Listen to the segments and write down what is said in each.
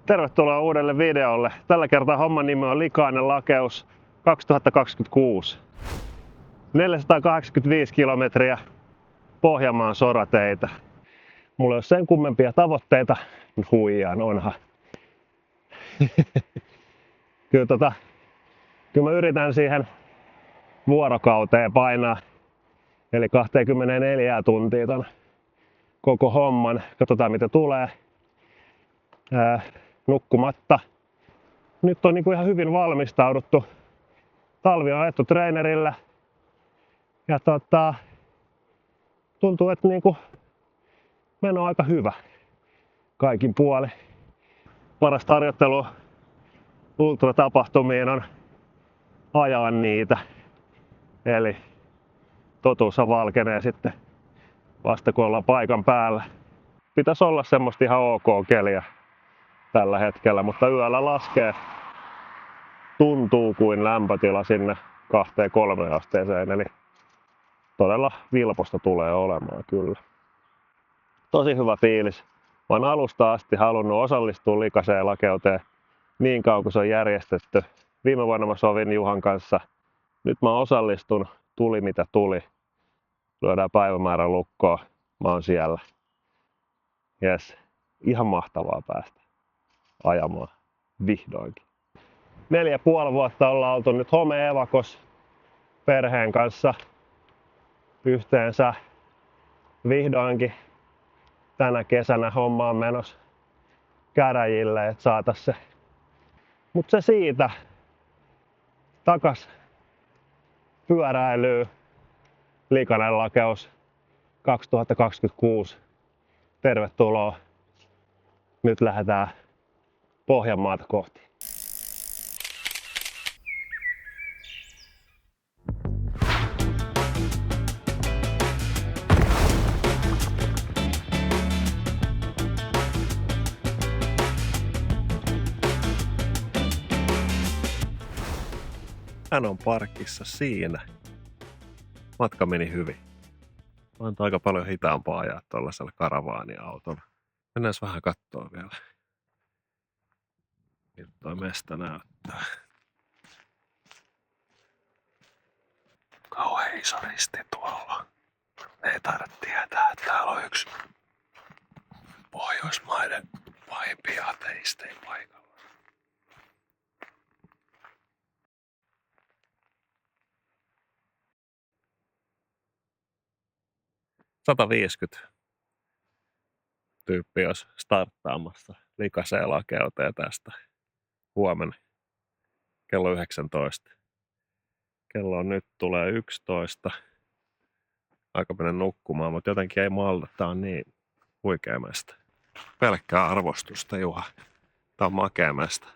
Tervetuloa uudelle videolle. Tällä kertaa homman nimi on Likainen lakeus 2026. 485 kilometriä Pohjanmaan sorateitä. Mulla ei ole sen kummempia tavoitteita. Huijaan, onhan. Kyllä mä yritän siihen vuorokauteen painaa. Eli 24 tuntia ton koko homman. Katsotaan mitä tulee. Nukkumatta. Nyt on ihan hyvin valmistauduttu. Talvi on ajettu treenerillä. Ja tuntuu, että meno on aika hyvä kaikin puolin. Parasta harjoittelu ultratapahtumiin on ajaa niitä. Eli totuus valkenee sitten vasta kun ollaan paikan päällä. Pitäisi olla semmoista ihan ok keliä tällä hetkellä, mutta yöllä laskee. Tuntuu kuin lämpötila sinne 2-3 asteeseen, eli todella vilposta tulee olemaan kyllä. Tosi hyvä fiilis. Mä oon alusta asti halunnut osallistua likaiseen lakeuteen niin kauan kuin se on järjestetty. Viime vuonna mä sovin Juhan kanssa. Nyt mä osallistun, tuli mitä tuli. Lyödään päivämäärän lukkoon. Mä oon siellä. Jes, ihan mahtavaa päästä ajamaan vihdoinkin. 4,5 vuotta ollaan oltu nyt home-evakos perheen kanssa yhteensä. Vihdoinkin tänä kesänä homma on menossa käräjille, että saatais se. Mut se siitä. Takas pyöräilyy. Likainen lakeus 2026. Tervetuloa. Nyt lähdetään Pohjanmaata kohti. Hän on parkissa siinä. Matka meni hyvin. On aika paljon hitaampaa ajaa tuollaisella karavaaniautolla. Mennään vähän kattoo vielä. Miltä toi mesta näyttää. Kauhean iso risti tuolla. Ei taida tietää, että täällä on yksi Pohjoismaiden pahimpia ateisteja paikalla. ...150 tyyppiä olisi starttaamassa likaiseen lakeuteen tästä huomenna kello 19. Kello on nyt tulee 11. Aika mennä nukkumaan, mutta jotenkin ei malta. Tää on niin huikea mesta. Pelkkää arvostusta, Juha. Tää on makea mesta.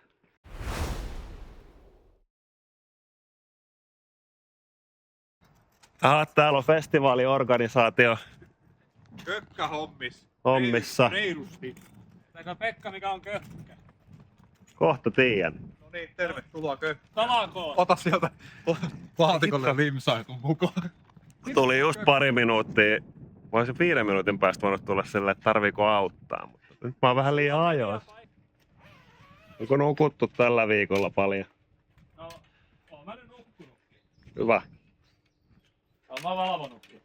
Täällä on festivaaliorganisaatio. Kökkä Hommissa. Reilusti. Näkö Pekka, mikä on kökkä? Kohta tiedän. No niin, tervetuloa kökkä. Samakoon. Ota sieltä laatikolle limsaitun mukaan. Tuli just pari minuuttia. Mä olisin 5 minuutin päästä voinut tulla silleen, että tarviiko auttaa. Mutta nyt mä oon vähän liian ajoissa. Onko nukuttu tällä viikolla paljon? No, oon mä nyt nukkunut. Hyvä. Oon mä valvonutkin.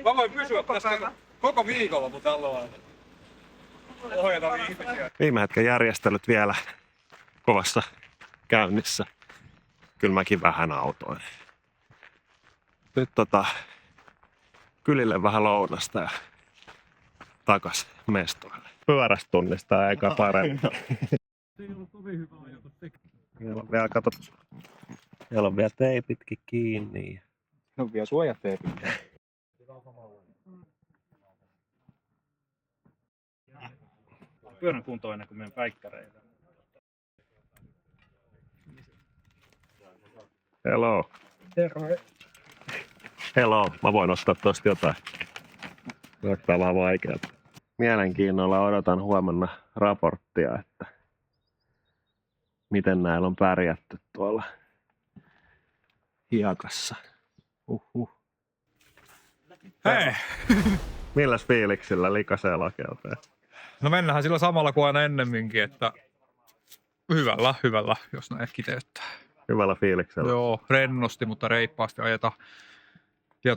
Mä voin pysyä tässä koko viikolla, mutta tällä lailla. Ohjata ihmisiä. Viime hetken järjestelyt vielä kovassa käynnissä. Kyllä mäkin vähän autoin. Nyt kylille vähän lounasta ja takas mestoille. Pyörästä tunnistaa eikä paremmin. Se ei ollut kovin hyvä ajatus tekemään. Siellä on vielä teipitkin kiinni. Ne on vielä suojateepit. Pyörän kuntoon ennen kuin menen päikkäreille. Hello. Terve. Hello. Mä voin ottaa tosta jotain. Näyttää vähän vaikealta. Mielenkiinnolla odotan huomenna raporttia, että miten näillä on pärjätty tuolla hiekassa. Hei! Milläs fiiliksillä likaiseen lakeuteen? No mennään sillä samalla kuin aina ennemminkin, että hyvällä, jos näin kiteyttää. Hyvällä fiiliksellä. Joo, rennosti, mutta reippaasti ajeta. Ja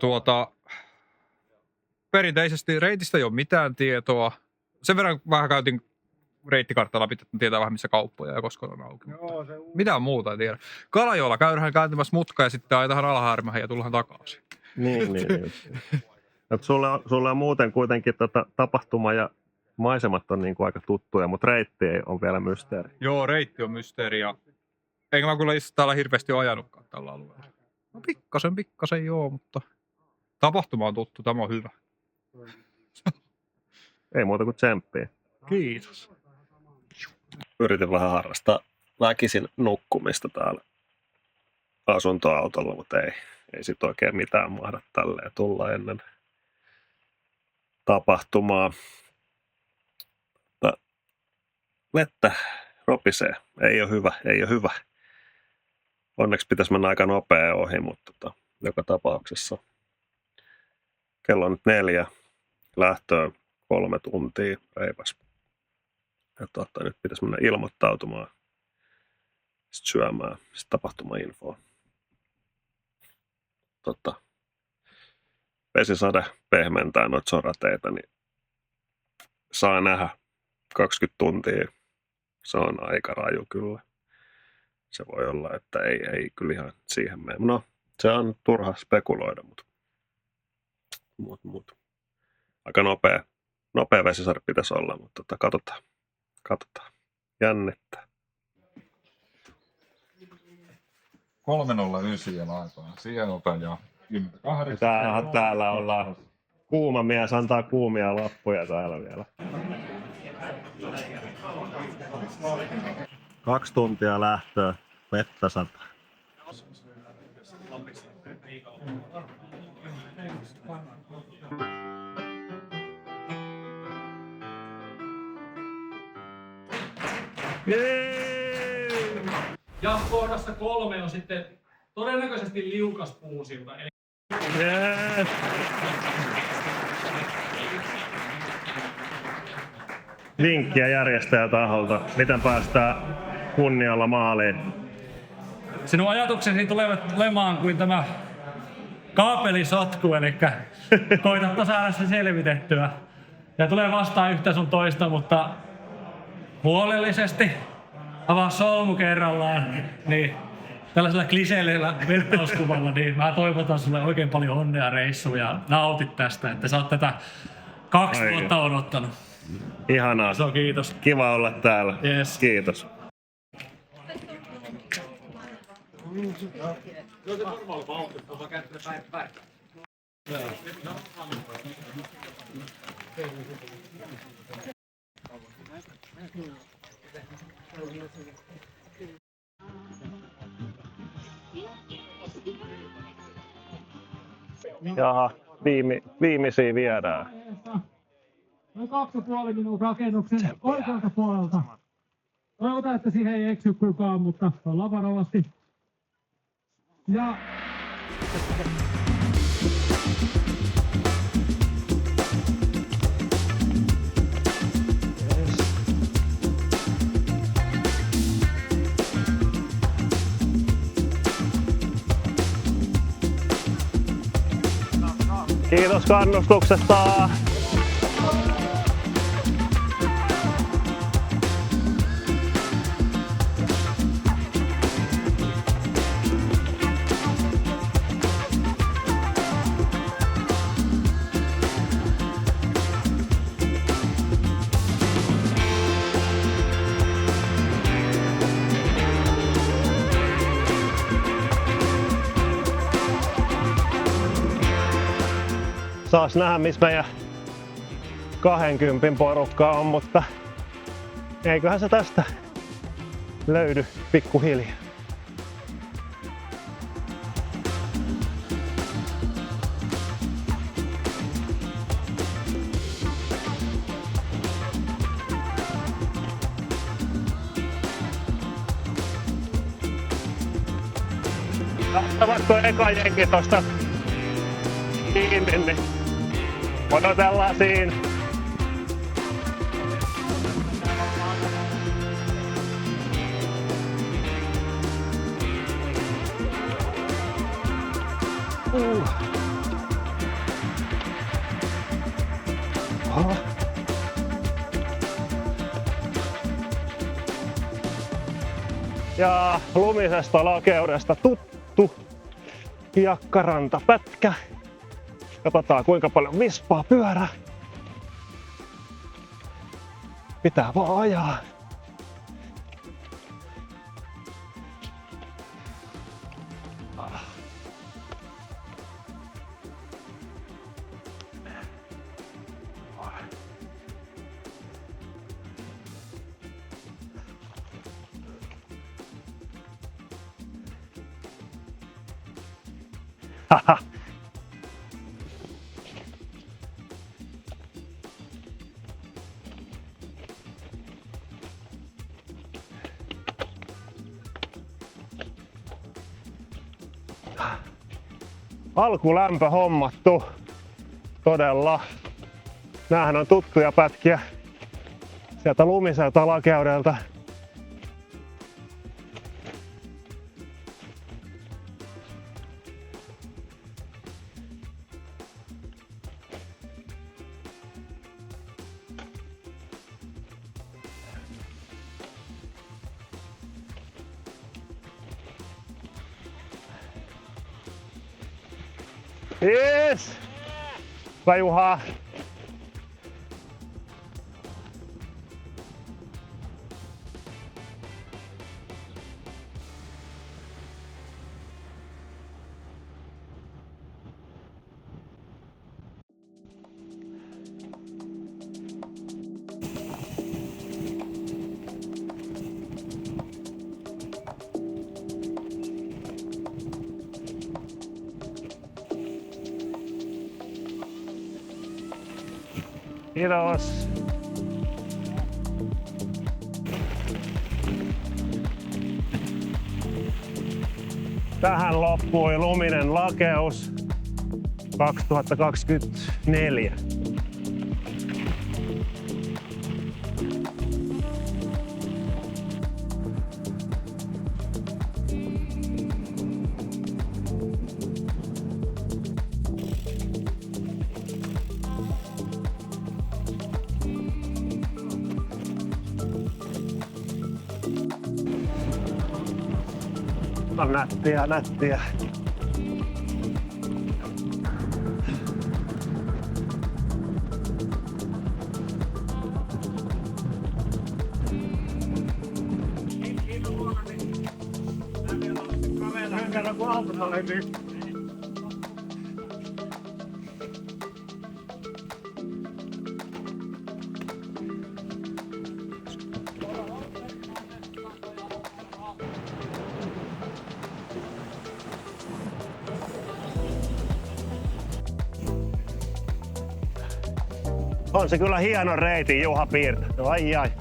perinteisesti reitistä ei ole mitään tietoa. Sen verran vähän käytin reittikarttaa läpi, että tietää vähän missä kauppoja ja koska on auki. Joo, Mitään muuta ei tiedä. Kalajoella käydään kääntymässä mutkaa ja sitten ajetaan Alahärmähän ja tullaan takaisin. Niin. Sulle on muuten kuitenkin tapahtuma ja maisemat on niin kuin aika tuttuja, mutta reitti on vielä mysteeri. Joo, reitti on mysteeri ja enkä mä kyllä itse täällä hirveästi ole ajanutkaan tällä alueella. No pikkasen joo, mutta tapahtuma on tuttu, tämä on hyvä. Ei muuta kuin tsemppiä. Kiitos. Yritin vähän harrastaa väkisin nukkumista täällä asuntoautolla, mutta ei sit oikein mitään mahda tälleen tulla ennen tapahtumaa. Vettä ropisee. Ei ole hyvä. Onneksi pitäisi mennä aika nopea ohi, mutta joka tapauksessa. Kello on nyt 4. Lähtöön 3 tuntia reipas. Ja nyt pitäisi mennä ilmoittautumaan. Sitten syömään. Sitten tapahtumainfoa. Vesisade pehmentää noita sorateita, niin saa nähdä 20 tuntia. Se on aika raju kyllä. Se voi olla, että ei kyllä ihan siihen mene. No, se on turha spekuloida, mutta aika nopea vesisade pitäisi olla, mutta katsotaan. Jännittää. 309 aikaan. Siihen otan ja 10.8. Täällä ollaan. Kuuma mies antaa kuumia lappuja täällä vielä. 2 tuntia lähtöä. Vettä sataa. Ja kohdassa 3 on sitten todennäköisesti liukas puusilta. Eli Yes. Vinkkiä järjestäjätaholta. Miten päästään kunnialla maaliin? sinun ajatuksesi tulevat olemaan kuin tämä kaapelisotku, eli koita saada se selvitettyä. Ja tulee vastaan yhtä sun toista, mutta huolellisesti avaa solmu kerrallaan, niin tällaisella kliseellisellä vertauskuvalla, niin mä toivotan sulle oikein paljon onnea reissuun ja nautit tästä, että sä oot tätä 2 vuotta odottanut. Ihanaa. Iso kiitos. Kiva olla täällä. Yes. Kiitos. Jaha, viimeisiä viedään. Noin 2,5 minuutin rakennuksen oikealta puolelta. Toivotaan, että siihen ei eksy kukaan, mutta ollaan varovasti. Ja Kiitos kannustuksesta. Saas nähdä, missä meidän 20 porukka on, mutta eiköhän se tästä löydy pikkuhiljaa. Ottavatko eka jengi tosta kiinni, niin odotellaan siinä. Ja lumisesta lakeudesta tuttu hiekkarantapätkä. Katsotaan kuinka paljon vispaa pyörä. Pitää vaan ajaa. Haha. Alkulämpö hommattu. Todella. Näähän on tuttuja pätkiä sieltä lumiselta lakeudelta. Yes! Hyvä Juha. Kiitos. Tähän loppui luminen lakeus 2024. Nättiä, nättiä. On se kyllä hieno reiti Juha piirtänyt. Ai ai.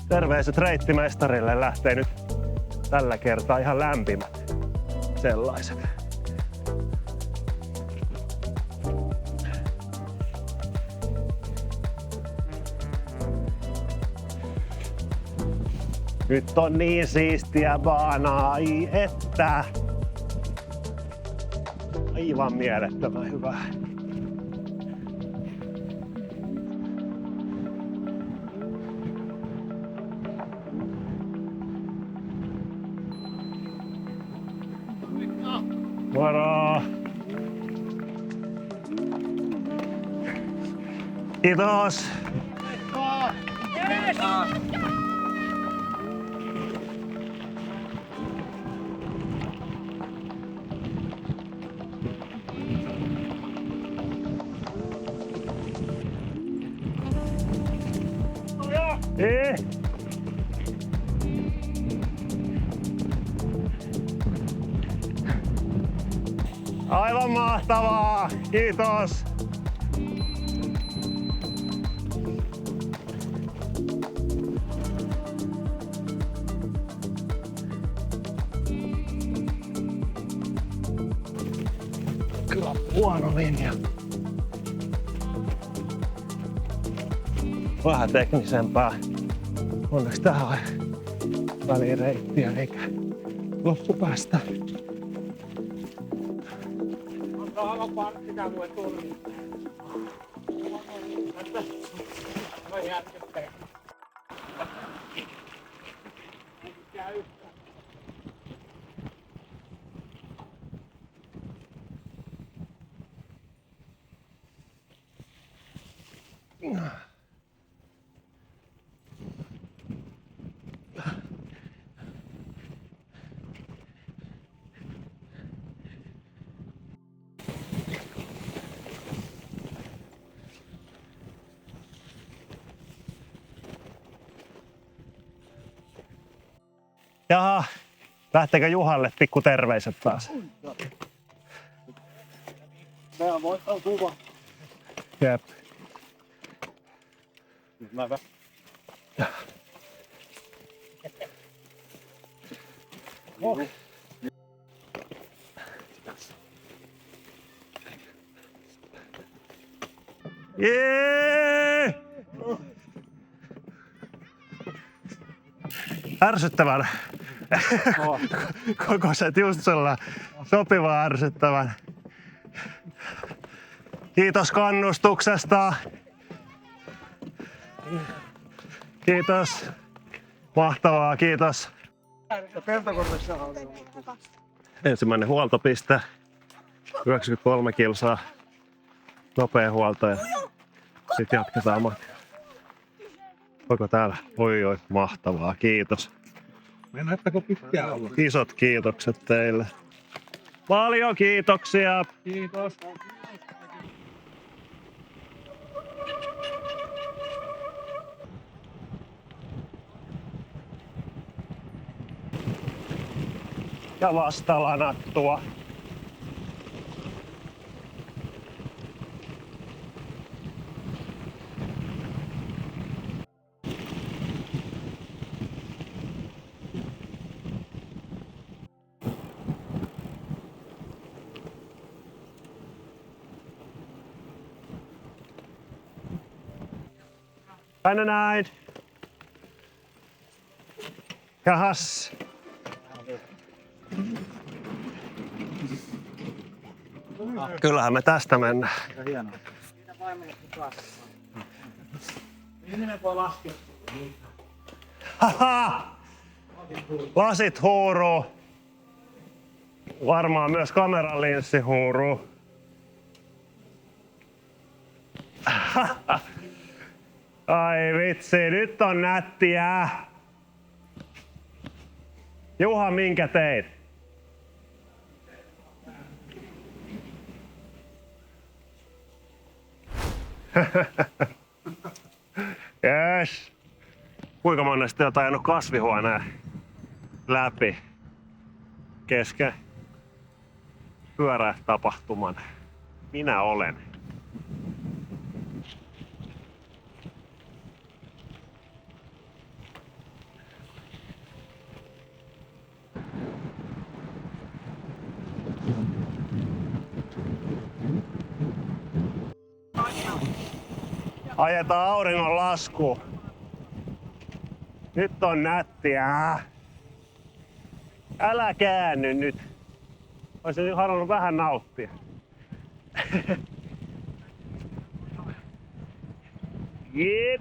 Terveiset reittimestarille, lähtee nyt tällä kertaa ihan lämpimät sellaiset. Nyt on niin siistiä baanaa, ai että. Aivan mielettömän hyvä. Moro! Kiitos! Aivan mahtavaa! Kiitos! Kyllä huono linja. Vähän teknisempää. Onneksi tähän on välireittiä eikä loppupäästä. Jaha, lähtekö Juhalle pikku terveiset taas? Meidän voittaa kuva. Jep. Jee! Ärsyttävän. Kokoiset just sulla sopiva ärsyttävän. Kiitos kannustuksesta. Kiitos. Mahtavaa, kiitos. Ensimmäinen huoltopiste. 93 kilsaa. Nopea huolto ja sitten jatketaan matkaa. Onko täällä? Oi, mahtavaa, kiitos. Mennäänkö pitkään olla? Isot kiitokset teille. Paljon kiitoksia. Kiitos. Ja vastalanattua. Aina näin. Jahas. Kyllähän me tästä mennään. Hienoa. Ihminen voi laskea. Haha! Lasit huuruu. Varmaan myös kameran linssi huuruu. Ai vitsi, nyt on nättiä. Juha, minkä teit? Yes. Kuinka monesti olet ajanut kasvihuoneen läpi kesken pyörätapahtuman? Minä olen. Ajetaan auringon lasku. Nyt on nättiä. Älä käänny nyt. Olisin halunnut vähän nauttia. Jep.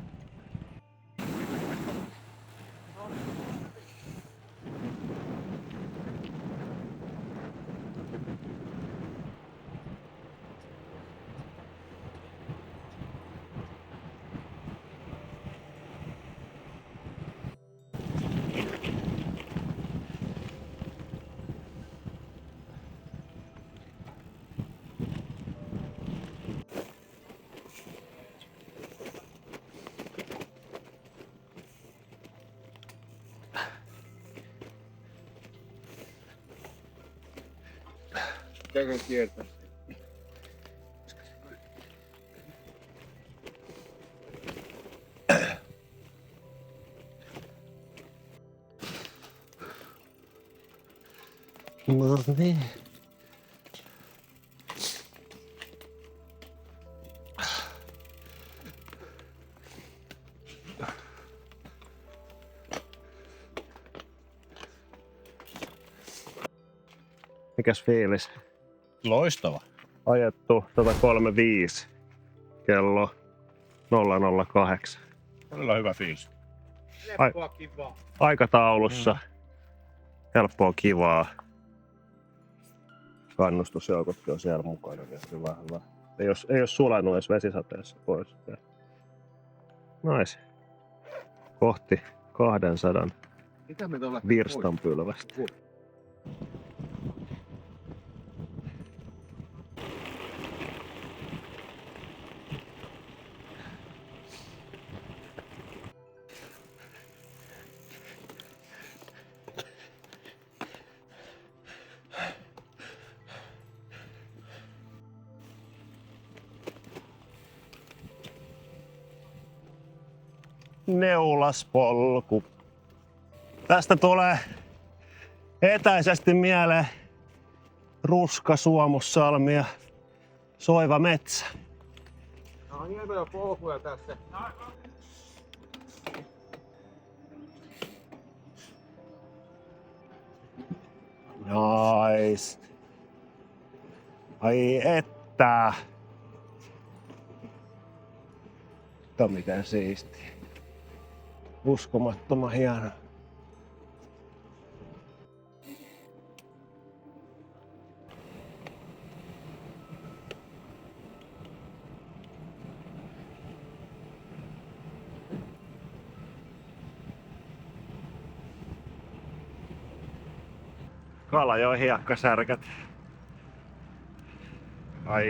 Käykö kiertää? No niin. Mikäs fiilis? Loistava. ajettu 135 kello 008. Todella hyvä fiilis. Helppoa kivaa. Aikataulussa. Helppoa, kivaa. Kannustusjoukotkin on siellä mukana. Hyvä, hyvä. Ei ole sulanut edes vesisateessa pois. Nice. Kohti 200 Mitä me tuolla virstanpylvästä. Neulaspolku. Tästä tulee etäisesti mieleen Ruska, Suomussalmi ja Soiva metsä. Nämä on hienoja polkuja tässä. Nice. Ai että. Tämä miten siistiä. Uskomattoman hieno. Kalajoen hiekkasärkät. Ai.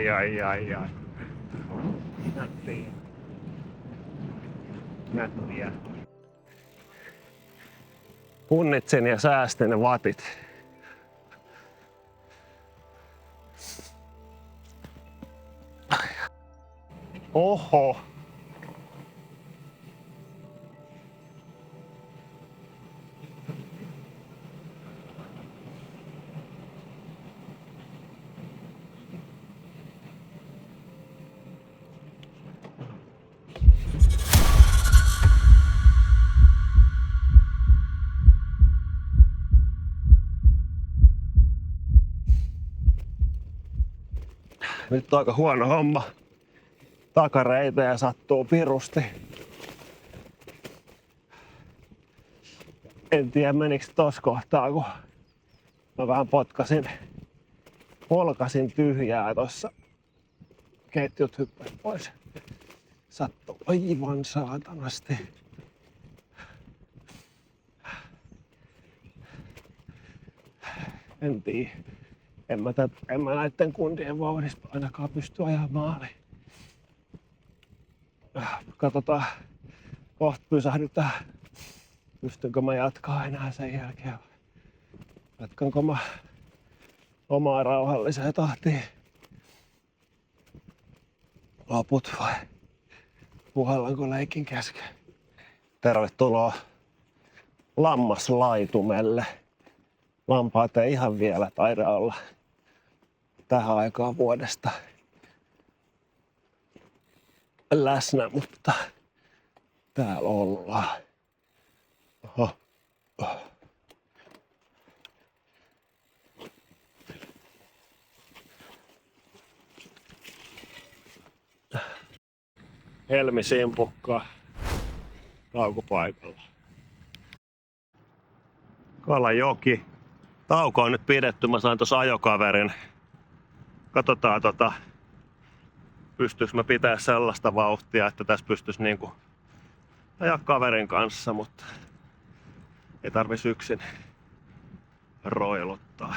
Nättiä. Punnitsin ja säästin ne watit. Oho. Nyt on aika huono homma. Takareitä sattuu pirusti. En tiedä menikö tossa kohtaa, kun mä vähän polkasin tyhjää tossa. Ketjut hyppäs pois. Sattuu aivan saatanasti. En tiedä. En mä näitten kundien vauhdissa ainakaan pysty ajamaan maaliin. Katsotaan, kohta pysähdytään. Pystynkö mä jatkaa enää sen jälkeen vai jatkanko mä omaa rauhalliseen tahtiin loput vai puhallanko leikin kesken? Tervetuloa lammaslaitumelle. Lampaat ei ihan vielä taida olla tähän aikaan vuodesta läsnä, mutta täällä ollaan. Oho. Helmi simpukkaa taukopaikalla. Kalajoki. Tauko on nyt pidetty. Mä sain tuossa ajokaverin. Katsotaan pystyykö mä pitää sellaista vauhtia, että tässä pystyisi niinku ajaa kaverin kanssa, mutta ei tarvitsisi yksin roiluttaa.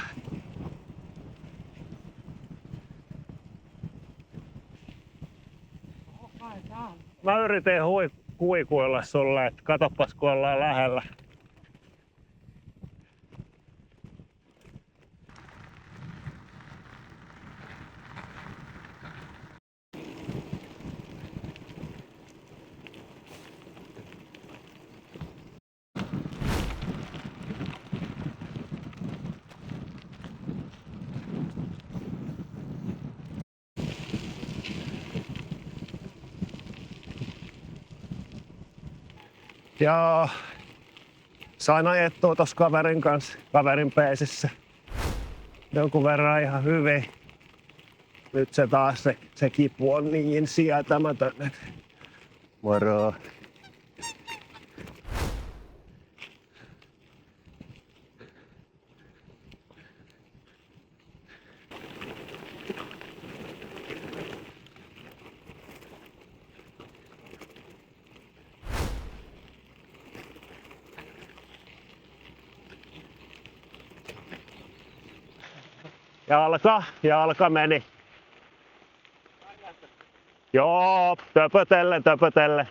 Mä yritin huikuilla sulle, että katoppas kun ollaan lähellä. Ja sain ajettua tossa kaverin kanssa, kaverin peesissä jonkun verran ihan hyvin. Nyt se taas se kipu on niin sietämätön. Moro. Jalka meni. Joo, töpötelle.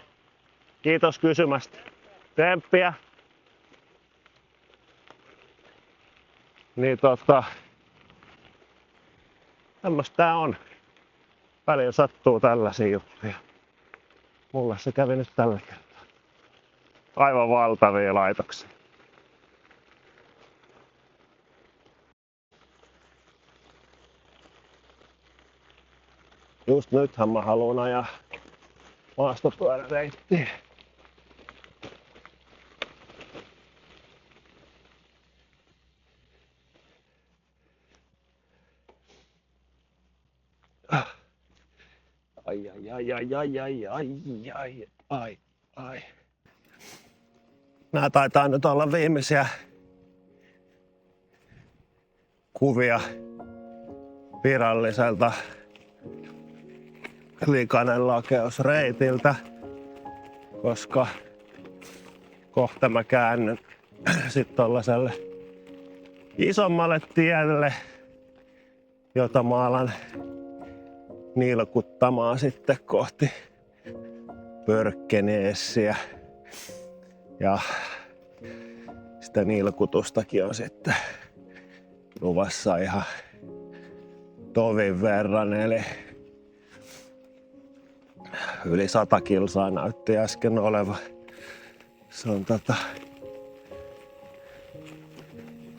Kiitos kysymästä. Tsemppiä. Niin tämmöstä tää on. Välillä sattuu tällaisia juttuja. Mulla se kävi nyt tällä kertaa. Aivan valtavia laitoksia. Just nythän mä haluun ajaa maastopyöräreittiä. Ai. Nää taitaa nyt olla viimeisiä kuvia viralliselta Likanen lakeusreitiltä, koska kohta mä käännyn sitten tollaselle isommalle tielle, jota mä alan nilkuttamaan sitten kohti Pörkkeneessiä. Ja sitä nilkutustakin on sitten luvassa ihan tovin verran, eli yli 100 kilsaa näytti äsken oleva. Se on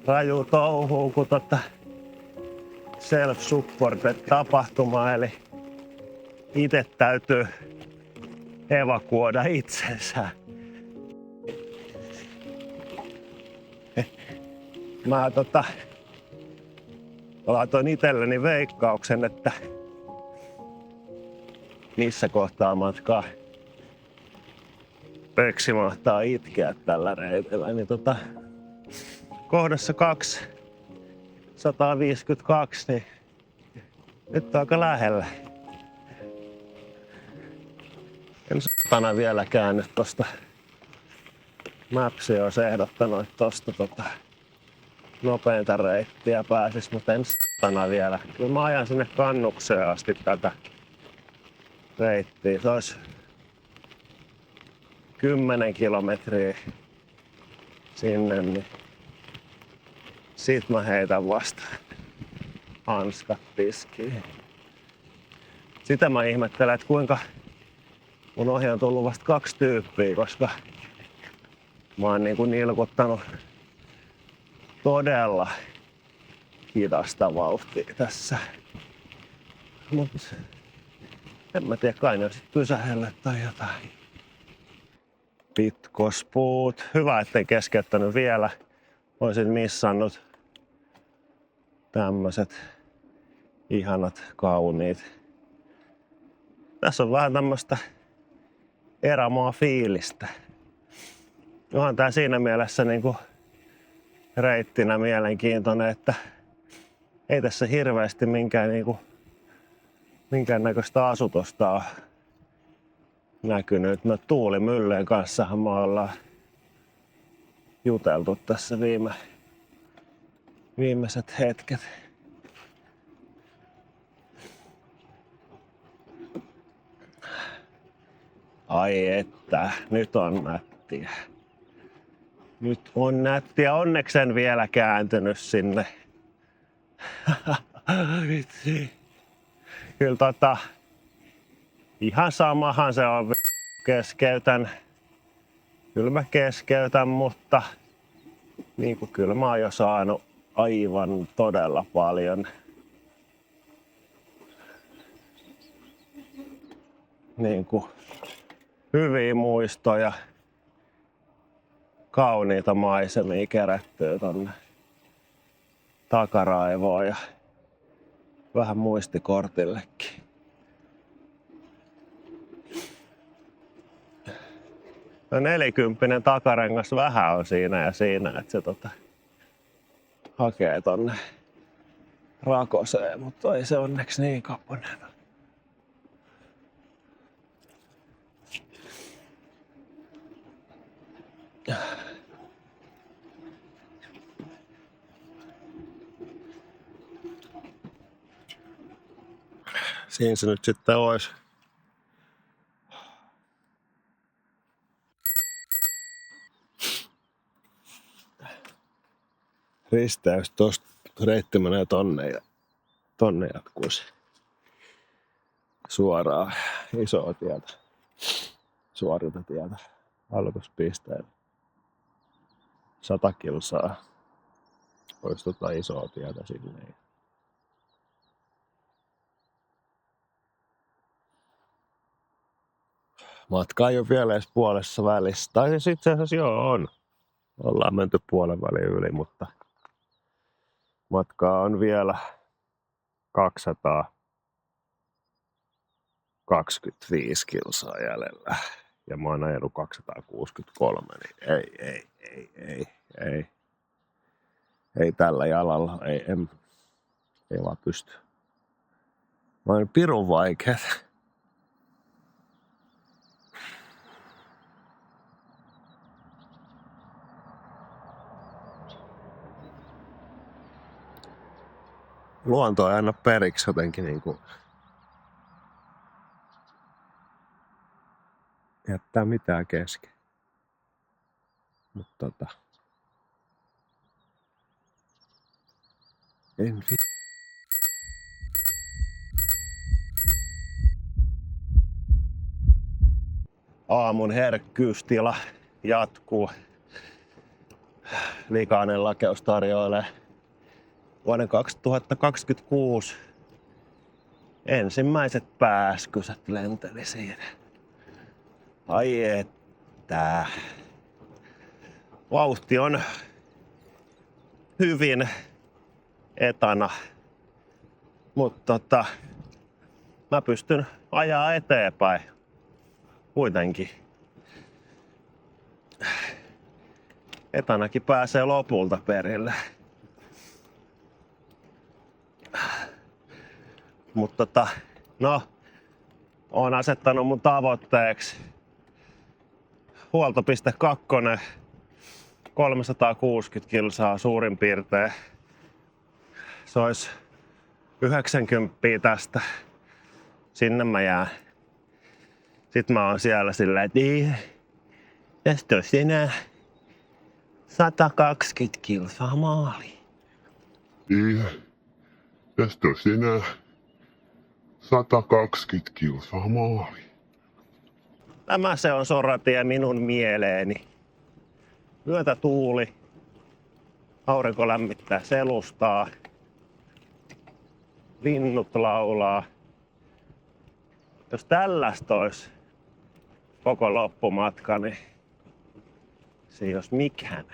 raju touhuu, kun self-supported-tapahtuma, eli itse täytyy evakuoida itsensä. Mä laitoin itselleni veikkauksen, että missä kohtaa matkaa Pöksi mahtaa itkeä tällä reitillä, niin kohdassa 152, niin nyt on aika lähellä. En satana vielä käänny tosta. Mapsi olisi ehdottanut, että tosta nopeinta reittiä pääsis, mutta en satana vielä. Kyllä mä ajan sinne Kannukseen asti tätä reittiä. Se olisi 10 kilometriä sinne, niin sit mä heitän vasta hanskat tiskiin. Sitä mä ihmettelen, että kuinka mun ohi on tullut vasta 2 tyyppiä, koska mä oon nilkuttanut todella hidasta vauhtia tässä. Mut en mä tiedä, kai ne on sit pysähellä tai jotain. Pitkospuut. Hyvä, ettei keskeyttänyt vielä. Oisin missannut tämmöset ihanat, kauniit. Tässä on vähän tämmöstä erämaa fiilistä. Onhan tää siinä mielessä reittinä mielenkiintoinen, että ei tässä hirveästi minkäännäköistä asutusta ole näkynyt. No tuulimyllyjen kanssahan me ollaan juteltu tässä viimeiset hetket. Ai että, nyt on nättiä. Nyt on nättiä. Onneksi en vielä kääntynyt sinne. Vitsi. Kyllä ihan samahan se on. Kyllä mä keskeytän, mutta kyllä mä oon jo saanut aivan todella paljon hyviä muistoja, kauniita maisemia kerättyä tonne takaraivoon. Ja vähän muistikortillekin. No 40 takarengas vähän on siinä ja siinä, että se hakee tonne rakoseen, mutta ei se onneksi niin kaponen. Siinä se nyt sitten olisi. Risteys tosta reitti menee tonne jatkuisi suoraan isoa tietä, suorilta tietä aloituspisteelle. 100 kilsaa olisi isoa tietä sinne. Matka ei ole vielä edes puolessa välissä. Tai siis itse asiassa joo on. Ollaan menty puolen välin yli, mutta matkaa on vielä 225 kilsaa jäljellä. Ja mä oon ajanut 263, niin ei tällä jalalla, ei vaan pysty. Mä oon pirun vaikeet. Luonto ei aina periksi jotenkin niinku jättää mitään kesken. Mutta aamun herkkyystila jatkuu. Likainen lakeus tarjoilee vuoden 2026 ensimmäiset pääskyset lenteli siinä. Ai että. Vauhti on hyvin etana, mutta mä pystyn ajaa eteenpäin kuitenkin. Etanakin pääsee lopulta perille. Mutta oon asettanut mun tavoitteeksi huoltopiste 2, 360 kilsaa suurin piirtein. Se olisi 90 tästä. Sinne mä jään. Sitten mä oon siellä silleen, että tästä olisi enää 120 kilsaa maaliin. Tästä olisi enää 120 kilsaa maaliin. Tämä se on soratie minun mieleeni. Myötätuuli. Aurinko lämmittää selustaa. Linnut laulaa. Jos tällaista olisi koko loppumatka, niin se ei olisi mikään.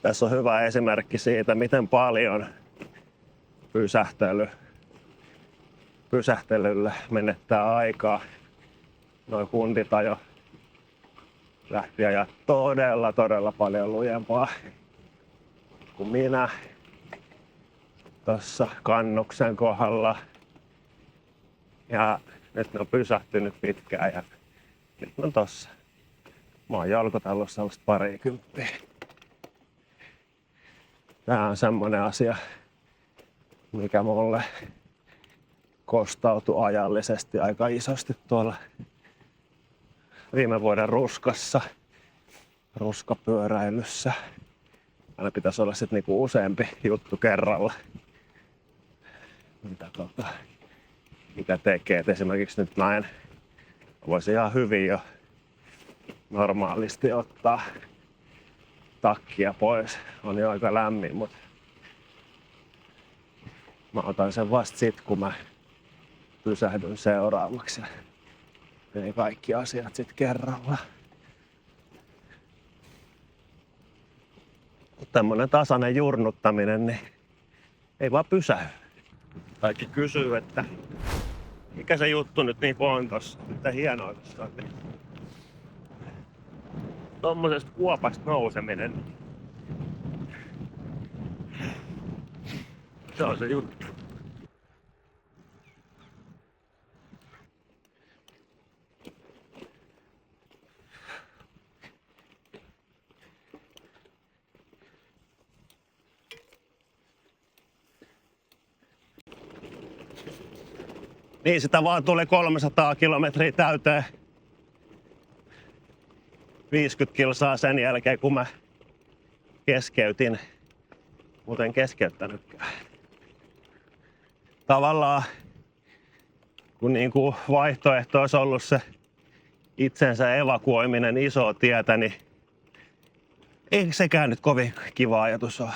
Tässä on hyvä esimerkki siitä, miten paljon pysähtelylle menettää aikaa. Noin kundit ajo lähti ajaa todella paljon lujempaa kuin minä tuossa kannuksen kohdalla. Ja nyt ne on pysähtynyt pitkään ja nyt on tossa. Mä oon jalkotellut sellaista 20. Tää on semmonen asia, mikä mulle kostautui ajallisesti aika isosti tuolla viime vuoden ruskapyöräilyssä. Aina pitäisi olla sit niinku useampi juttu kerralla. Mitä tekee, et esimerkiksi nyt näin. Voisi ihan hyvin jo normaalisti ottaa takkia pois. On jo aika lämmin, mutta mä otan sen vasta sit, kun mä pysähdyn seuraavaksi. Ei kaikki asiat sit kerralla. Tämmönen tasainen jurnuttaminen, niin ei vaan pysähy. Kaikki kysyy, että mikä se juttu nyt niin on tossa, mitä hienoa tossa on. Tommosesta kuopasta nouseminen. Se on se juttu. Niin sitä vaan tuli 300 kilometriä täyteen. 50 kilsaa sen jälkeen, kun mä keskeytin. Muuten keskeyttänytkään. Tavallaan, kun niinku vaihtoehto olisi ollut se itsensä evakuoiminen isoa tietä, niin ei sekään nyt kovin kiva ajatus ole.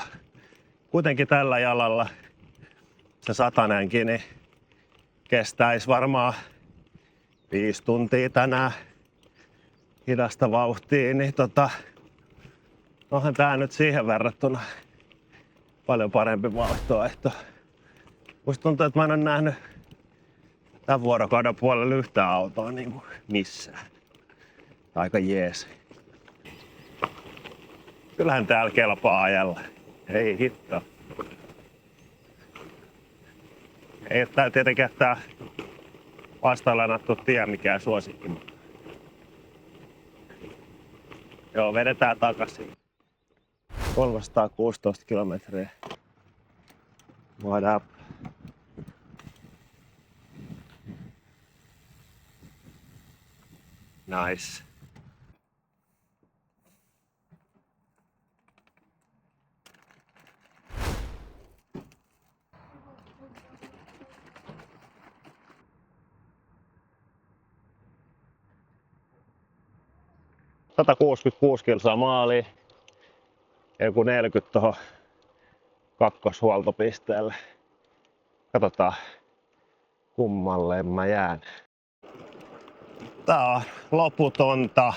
Kuitenkin tällä jalalla se 100:nenkin niin kestäisi varmaan 5 tuntia tänään hidasta vauhtia, niin onhan tää nyt siihen verrattuna paljon parempi vaihtoehto. Musta tuntuu, että mä en ole nähnyt tämän vuorokauden puolella yhtään autoa niin kuin missään. Aika jees. Kyllähän täällä kelpaa ajalla. Ei hitto. Ei ole tää tietenkään tää vastaillanattu tie mikään suosikki. Joo, vedetään takaisin. 316 kilometriä. What up? Nice. ...166 kilsaa maaliin. Joku 40 tuohon kakkoshuoltopisteelle. Katsotaan, kummalle mä jään. Tää on loputonta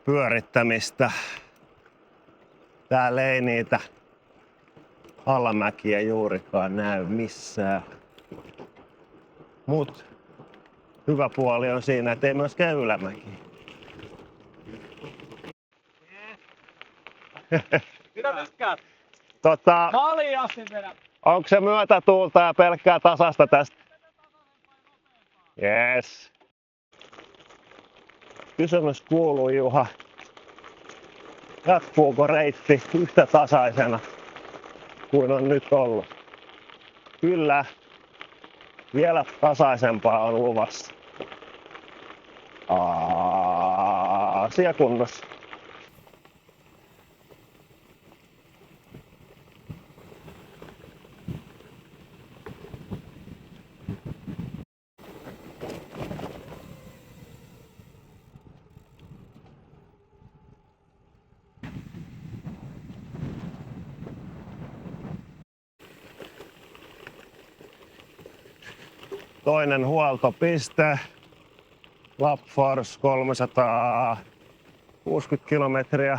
pyörittämistä. Täällä ei niitä alamäkiä juurikaan näy missään. Mut hyvä puoli on siinä, että ei myöskään ylämäkiä. Mitä tykkäät? Maaliin asti vedä. Onko se myötätuulta ja pelkkää tasasta tästä? Yes. Kysymys kuuluu, Juha. Jatkuuko reitti yhtä tasaisena kuin on nyt ollut? Kyllä. Vielä tasaisempaa on luvassa. Asia kunnossa. Toinen huoltopiste. Lapfors 360 kilometriä.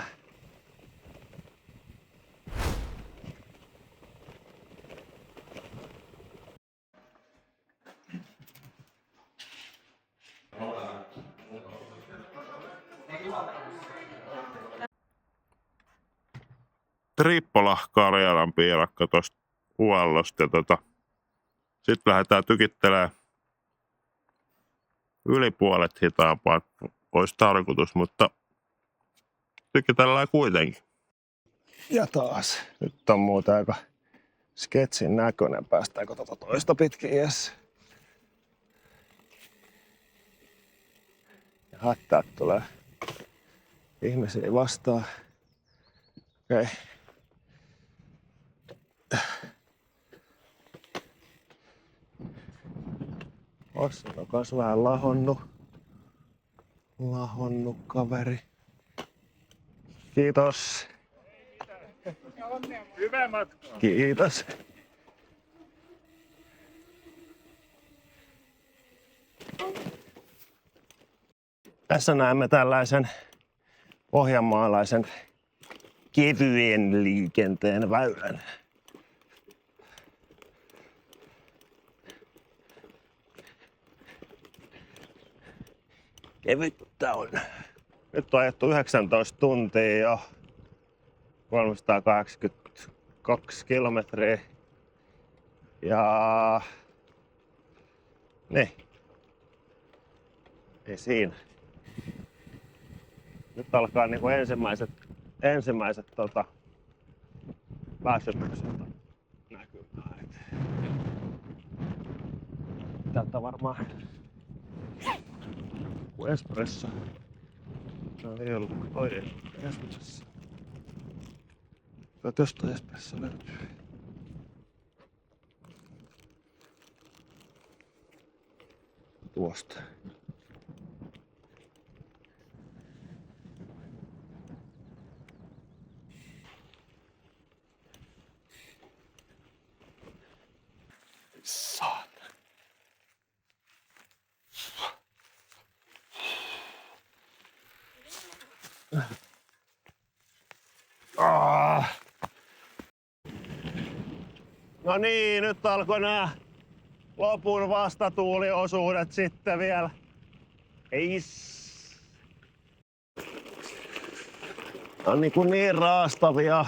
Trippola Karjalan piirakka tosta huollosta. Sitten lähdetään tykittelemään yli puolet hitaampaa, olisi tarkoitus, mutta tykitellään kuitenkin. Ja taas. Nyt on muuten aika sketsin näköinen. Päästäänkö toista pitkin? Yes. Ja hättäät tulee ihmisiä vastaan. Okei. Ossi on kans vähän lahonnut kaveri. Kiitos. Hyvää matkaa. Kiitos. Tässä näemme tällaisen pohjanmaalaisen kevyen liikenteen väylän. Ei vittu, tää on. Nyt on ajettu 19 tuntia jo. 382 kilometriä. Ja... Niin. Ei siinä. Nyt alkaa niinku ensimmäiset väsymykset näkymään. Tätä varmaan kuin espresso. No ei ollut toi espresso. Jostain espresso löytyy. Tuosta. Saat. No niin, nyt alkoi nää lopun vastatuuliosuudet sitten vielä. On niin raastavia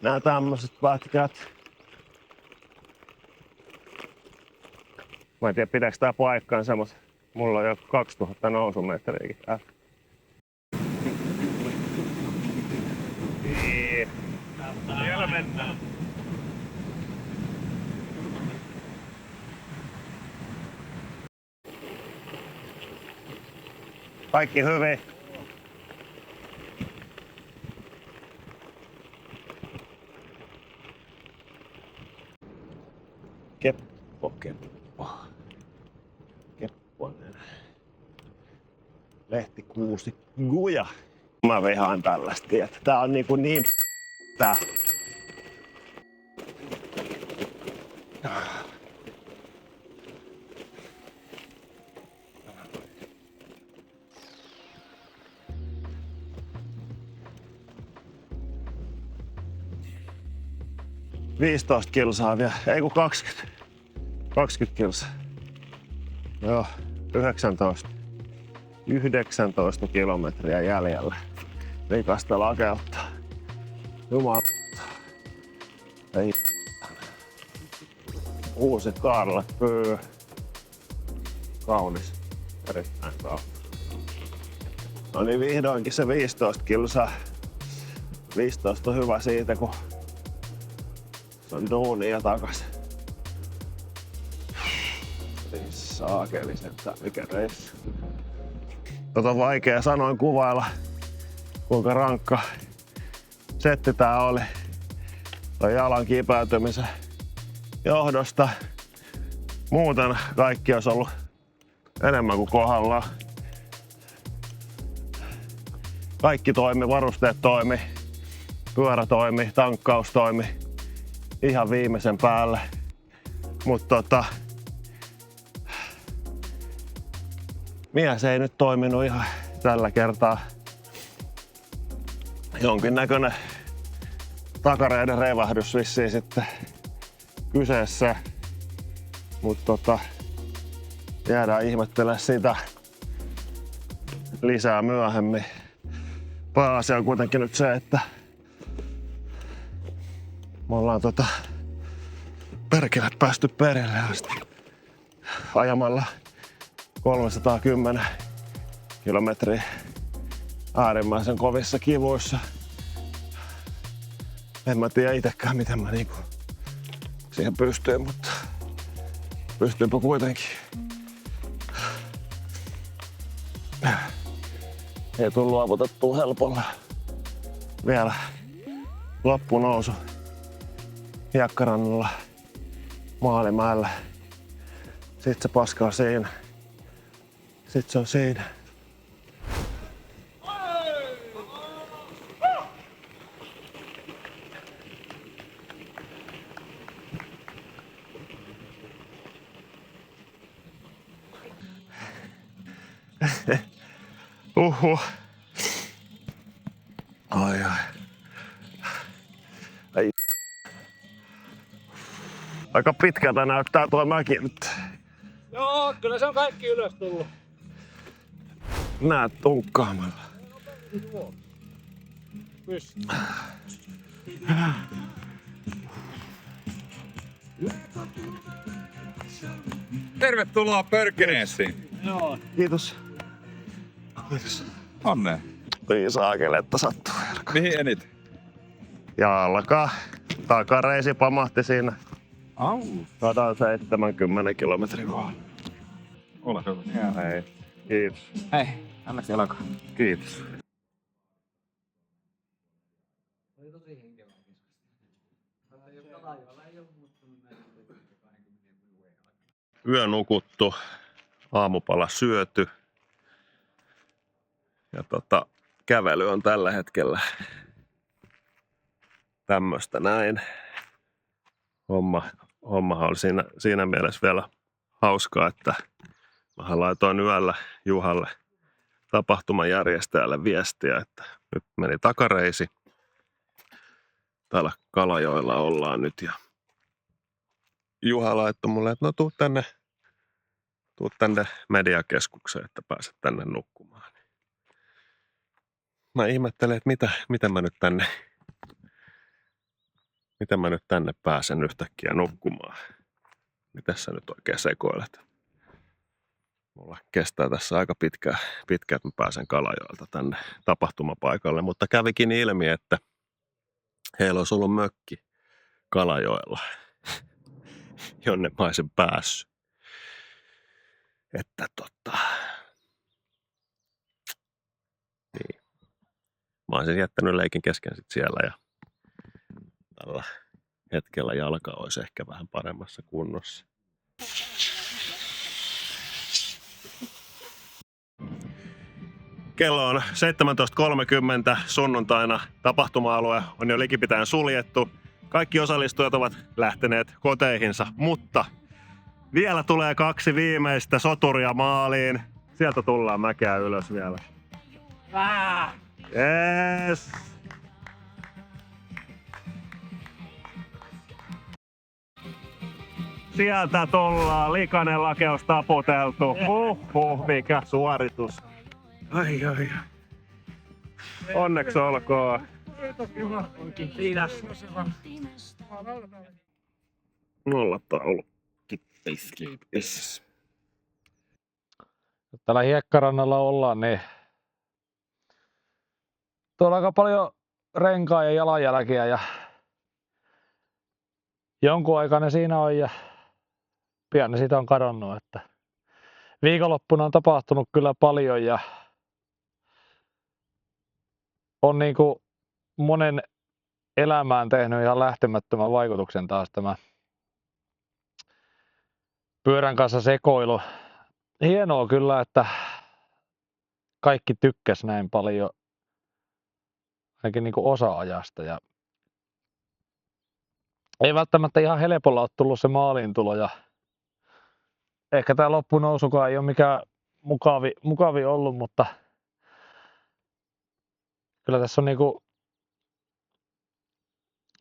nää tämmöset pätkät. Mä en tiedä pitääkö tää paikkaansa, mutta mulla on jo 2000 nousumetriäkin täällä. Siellä mennään. Kaikki hyvin. Kepponen. Lehtikuusi guja. Mä vihaan tällaista, että tää on niin tää. 15 kilsaa vielä, ei kun 20. 20 kilsaa. Joo, 19 kilometriä jäljellä. Rikasta lakeutta. Jumala. Ei. Uusi Karle Pyy. Kaunis. Erittäin kaunis. No niin, vihdoinkin se 15 kilsaa. 15 on hyvä siitä, kun se on duunia takas. Niin saakelisettä, mikä reissu. On vaikea sanoin kuvailla, kuinka rankka setti tää oli. Toi jalan kipäätymisen johdosta. Muuten kaikki olisi ollut enemmän kuin kohdallaan. Kaikki toimi, varusteet toimi, pyörä toimi, tankkaus toimi ihan viimeisen päälle. Mutta mies ei nyt toiminut ihan tällä kertaa. Jonkinnäköinen takareiden revähdys vissiin sitten kyseessä. Mutta jäädään ihmettelemään sitä lisää myöhemmin. Pääasia on kuitenkin nyt se, että me ollaan perkele päästy perille asti ajamalla 310 kilometriä äärimmäisen kovissa kivuissa. En mä tiedä itekään miten mä siihen pystyin, mutta pystyinpä kuitenkin. Ei tullut luovutettua helpolla. Vielä loppunousu hiekkarannalla Maalimäellä. Sitten se paska on siinä. Sitten se on siinä. Ai. Ai. Aika pitkältä näyttää tuo mäki nyt. Joo, kyllä se on kaikki ylös tullut. näet tunkkaamalla. Tervetuloa Pörkkineessiin. Kiitos. Onne. Niin saakeli, että sattuu. Mihin enit? Jalka. Takareisi pamahti siinä Au. 170 kilometrin kohdalla. Ole hyvä. Hei. Kiitos. Hei, onneksi jalkaa. Kiitos. Yö nukuttu, aamupala syöty ja kävely on tällä hetkellä tämmöstä näin. Hommahan oli siinä mielessä vielä hauskaa, että mä laitoin yöllä Juhalle tapahtuman järjestäjälle viestiä, että nyt meni takareisi. Täällä Kalajoella ollaan nyt ja Juha laittoi mulle, että no tuu tänne mediakeskukseen, että pääset tänne nukkumaan. Mä ihmettelin, että miten mä nyt tänne pääsen yhtäkkiä nukkumaan. Mitä sä nyt oikein sekoilet? Mulla kestää tässä aika pitkään, että mä pääsen Kalajoelta tänne tapahtumapaikalle, mutta kävikin ilmi, että heillä olisi ollut mökki Kalajoella, jonne mä olisin päässyt. Että niin. Mä olisin jättänyt leikin kesken sit siellä ja tällä hetkellä jalka olisi ehkä vähän paremmassa kunnossa. Kello on 17.30 sunnuntaina. Tapahtuma-alue on jo likipitäen suljettu. Kaikki osallistujat ovat lähteneet koteihinsa, mutta vielä tulee 2 viimeistä soturia maaliin. Sieltä tullaan mäkeä ylös vielä. Yes. Sieltä tullaan. Likainen lakeus taputeltu. Mikä suoritus. Ai. Onneksi olkoon. Kiitos. Nollataulu. Yes. Täällä hiekkarannalla ollaan, niin tuolla on aika paljon renkaa ja jalanjälkiä ja jonkun aikaa ne siinä on ja pian ne siitä on kadonnut. Että viikonloppuna on tapahtunut kyllä paljon ja on niinku monen elämään tehnyt ihan lähtemättömän vaikutuksen taas tämä pyörän kanssa sekoilu. Hienoa kyllä, että kaikki tykkäs näin paljon, ainakin niinku osa-ajasta. Ja ei välttämättä ihan helpolla ole tullut se maaliintulo ja ehkä tämä loppunousukaan ei ole mikään mukavi ollut, mutta kyllä tässä on niinku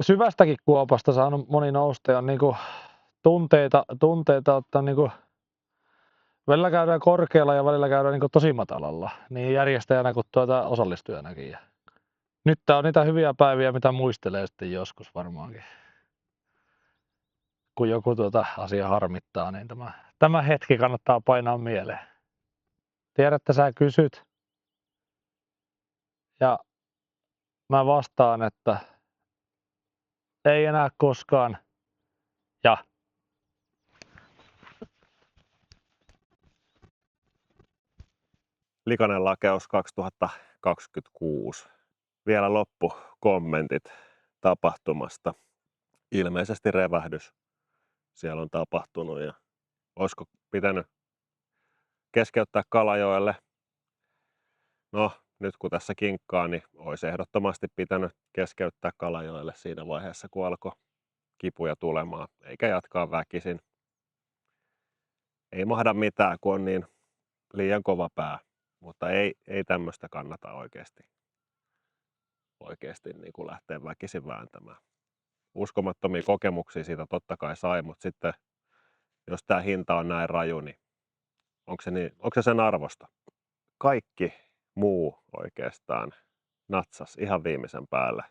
syvästäkin kuopasta saanut moni nousta ja on niinku tunteita ottaa niinku välillä käydään korkealla ja välillä käydään niinku tosi matalalla, niin järjestäjänä kuin osallistujanakin. Ja nyt tää on niitä hyviä päiviä, mitä muistelee sitten joskus varmaankin. Kun joku asia harmittaa, niin tämä hetki kannattaa painaa mieleen. Tiedät, että sä kysyt ja mä vastaan, että ei enää koskaan ja Likainen lakeus 2026. Vielä loppukommentit tapahtumasta. Ilmeisesti revähdys siellä on tapahtunut ja olisiko pitänyt keskeyttää Kalajoelle? No, nyt kun tässä kinkkaa, niin olisi ehdottomasti pitänyt keskeyttää Kalajoelle siinä vaiheessa, kun alkoi kipuja tulemaan, eikä jatkaa väkisin. Ei mahda mitään, kun on niin liian kova pää, mutta ei tämmöistä kannata oikeasti niin kuin lähteä väkisin vääntämään. Uskomattomia kokemuksia siitä totta kai sai, mutta sitten jos tämä hinta on näin raju, niin onko se sen arvosta? kaikki muu oikeastaan natsas ihan viimeisen päälle.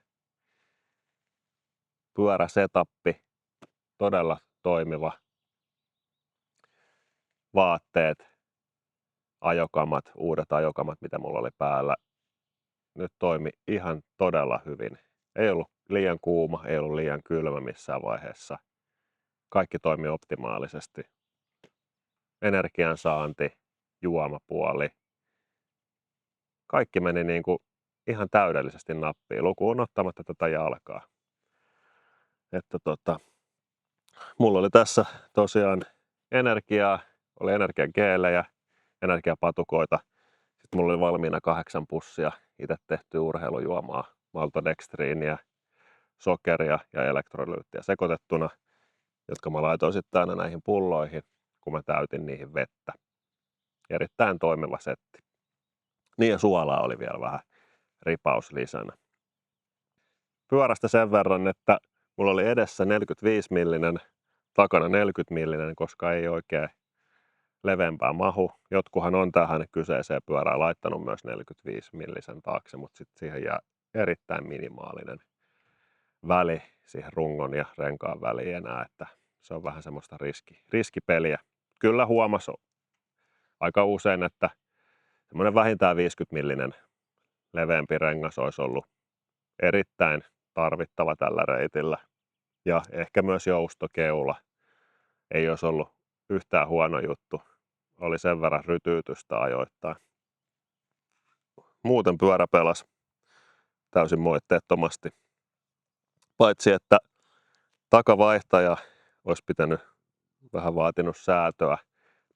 Pyöräsetappi, todella toimiva. Vaatteet, ajokamat, uudet ajokamat, mitä mulla oli päällä, nyt toimi ihan todella hyvin. Ei ollut liian kuuma, ei ollut liian kylmä missään vaiheessa. Kaikki toimi optimaalisesti. Energiansaanti, juomapuoli. Kaikki meni niin kuin ihan täydellisesti nappiin, lukuun ottamatta tätä jalkaa. Että mulla oli tässä tosiaan energiaa, oli energiageelejä, energiapatukoita. Sitten mulla oli valmiina 8 pussia itse tehtyä urheilujuomaa, maltodextriiniä, sokeria ja elektrolyyttiä sekoitettuna, jotka mä laitoin sitten aina näihin pulloihin, kun mä täytin niihin vettä. Erittäin toimiva setti. Niin ja suolaa oli vielä vähän ripaus lisänä. Pyörästä sen verran, että mulla oli edessä 45 millinen, takana 40 millinen, koska ei oikein leveämpää mahu. Jotkuhan on tähän kyseiseen pyörään laittanut myös 45 millisen taakse, mutta sitten siihen jää erittäin minimaalinen väli siihen rungon ja renkaan väliin enää, että se on vähän semmoista riskipeliä. Kyllä huomasi aika usein, että semmoinen vähintään 50 millinen leveämpi rengas olisi ollut erittäin tarvittava tällä reitillä. Ja ehkä myös joustokeula ei olisi ollut yhtään huono juttu. Oli sen verran rytyytystä ajoittain. Muuten pyörä pelasi täysin moitteettomasti. Paitsi että takavaihtaja olisi pitänyt vähän vaatinut säätöä.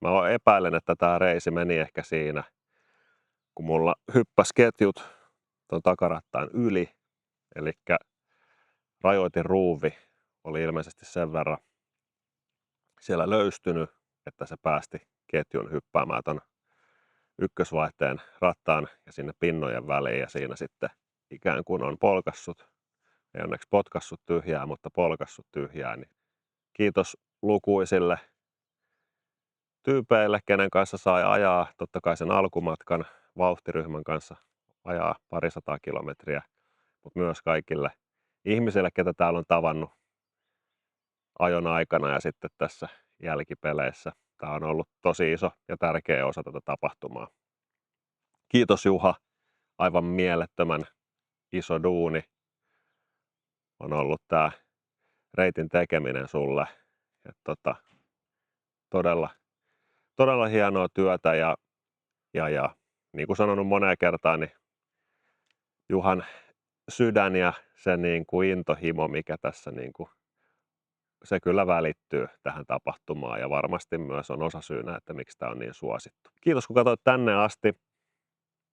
Mä epäilen, että tämä reisi meni ehkä siinä, kun mulla hyppäsi ketjut tuon takarattaan yli. Eli rajoitin ruuvi oli ilmeisesti sen verran siellä löystynyt, että se päästi ketjun hyppäämään ton ykkösvaihteen rattaan ja sinne pinnojen väliin ja siinä sitten ikään kuin on polkassut. Ei onneksi potkassut tyhjää, mutta polkassut tyhjää. Niin kiitos lukuisille tyypeille, kenen kanssa sai ajaa. Totta kai sen alkumatkan vauhtiryhmän kanssa ajaa 200 kilometriä, mutta myös kaikille ihmisille, ketä täällä on tavannut ajon aikana ja sitten tässä jälkipeleissä. Tämä on ollut tosi iso ja tärkeä osa tätä tapahtumaa. Kiitos Juha, aivan mielettömän iso duuni on ollut tämä reitin tekeminen sulle. Todella hienoa työtä ja niin kuin sanonut moneen kertaan, niin Juhan sydän ja se niin kuin intohimo, mikä tässä niin kuin, se kyllä välittyy tähän tapahtumaan ja varmasti myös on osasyynä, että miksi tämä on niin suosittu. Kiitos kun katsoit tänne asti.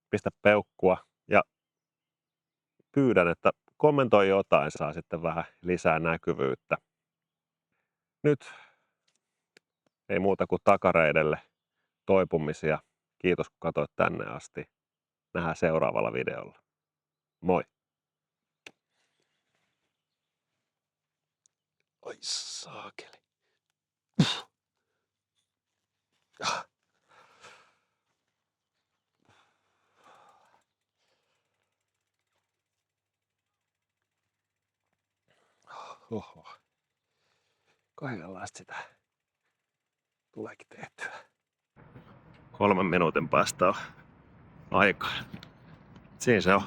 Pistä peukkua ja pyydän, että kommentoi jotain, saa sitten vähän lisää näkyvyyttä. Nyt ei muuta kuin takareidelle toipumisia. Kiitos kun katsoit tänne asti. Nähdään seuraavalla videolla. Moi! Oi saakeli. Oho. Kaikenlaista sitä tuleekin tehtyä. 3 minuutin päästä on aikaa. Siinä se on.